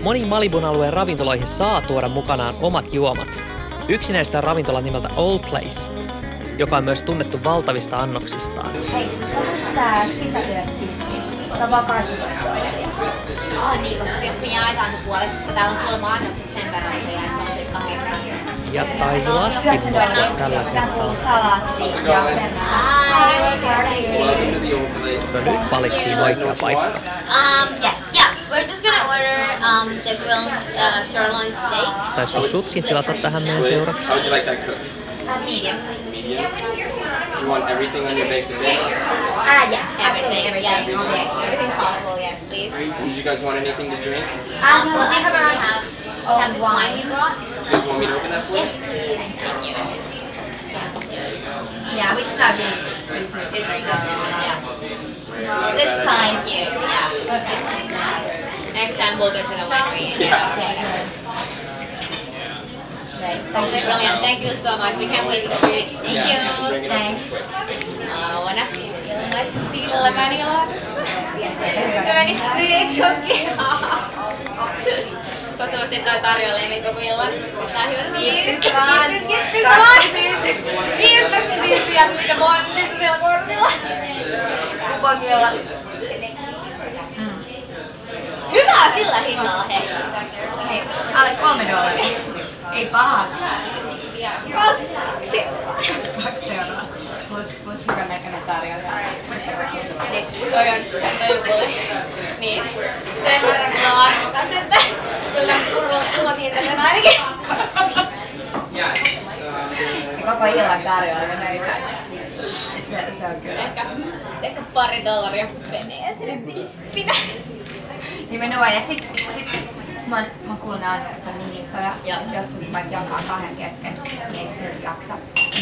Moniin Malibun alueen ravintoloihin saa tuoda mukanaan omat juomat. Yksi näistä on ravintola nimeltä Old Place, joka on myös tunnettu valtavista annoksistaan. Hei, onko tää sisätyökysymys? Se on vaan 18 €. Niin, koska jos me jaetaan se puolesta, koska täällä on 3 annokset sen verran, se on se 8. Ja taisi laskin tällä kertaa. Salaatti ja No nyt valittiin oikea paikka. Yeah. We're just gonna order the grilled sirloin steak. Taisiko sutkin tilata tähän meidän seuraksi? How would you like that cooked? Medium. Medium? Do you want everything on your baked potato? Yes, everything. Yeah, everything possible. Yes, please. Did you guys want anything to drink? Well, we have this wine you brought. You guys want me to open that for you? Yes, please. Thank you. Yeah, we just have meat. This time. Thank you. Yeah. Next time we'll go to the winery. Okay, brilliant. Thank you so much. We can't wait to the food. Thank you. Thanks. Wanna ilmaista silmäni toivottavasti toi tarjoilee meitä koko illan. Tää on hyvä. Kiitos vaan. Kiitos sieltä mitä bonusista siellä kortilla. Kuponilla. Hyvää sillä hinnalla, hei. Hei, alle $3. Ei paha. 2 €2. Plus hyvän näköinen tarjolla. Toi on kuule. Niin. Sen verran kun on arvokas, että kyllä kuultiin tätä ainakin. Ja koko illan tarjolla nöitä. Se on kyllä. Ehkä $2 menee sinne nippinä. Nimenomaan. Ja sit mä oon kuullut nää annokset on niin isoja, että joskus vaikka jakaa 2 kesken, niin ei silti jaksa.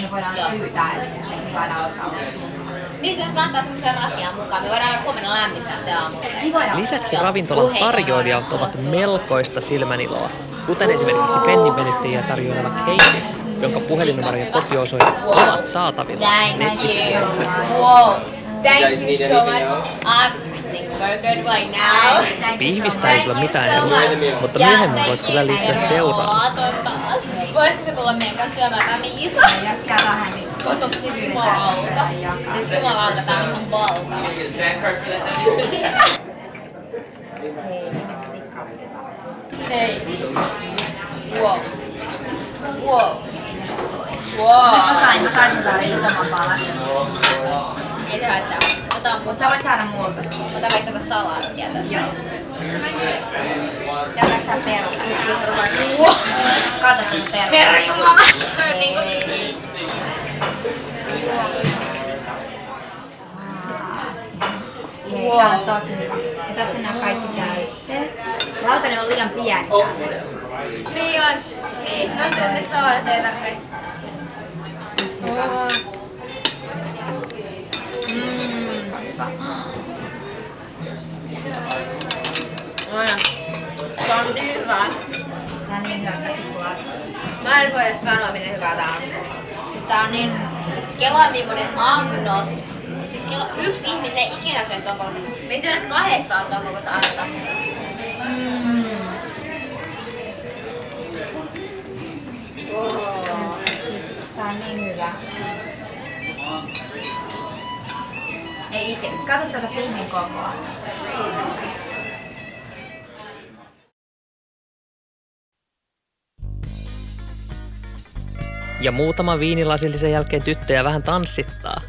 Me voidaan pyytää, että me saadaan ottaa mukaan. Niin se kantaa semmoisen rasian mukaan. Me voidaan huomenna lämmittää se aamulla. Lisäksi ravintolan tarjoilijat ovat melkoista silmäniloa, kuten esimerkiksi penninvenyttäjiä tarjoileva Casey, jonka puhelinnumero ja kotiosoite ovat saatavilla nettisivuilla. Wow. You guys need anything else? I think we're good right now. Pihvistä ei tule mitään eroa, mutta myöhemmin voit kyllä liittyä seuraan. Voisiko se tulla meidän kanssa syömään tää miisa? Jäskää vähän niin. Koto, siis jumalauta. Siis jumalauta, tää on ihan valtava. Hei. Wow. Wow. Wow. Nyt mä sain saada isomman palan. Ei se haittaa. Mut sä voit saada multa. Ota vaikka tätä salaattia tässä. Jätäks tää perus? Wow. Kato siis perus. Herra jumala. Hei, tää on tosi hyvä. Ja tässä on nää kaikki täytteet. Lautanen on liian pieni tälle. Niin on. Niin, no sitten salaatteja tarpeeksi. Se on niin hyvä. Tää on niin hyvä, että tipulaat. Mä en voi edes sanoa, miten hyvää tää on. Siis tää on niin... Siis kelaa millainen annos. Siis yksi ihminen ei ikinä syö ton kokoista. Me ei syödä 2 ton kokoista annosta. Siis tää on niin hyvä. Ei ikinä. Kato tätä pihmin kokoa. Ja muutama viinilasillisen jälkeen tyttöjä vähän tanssittaa.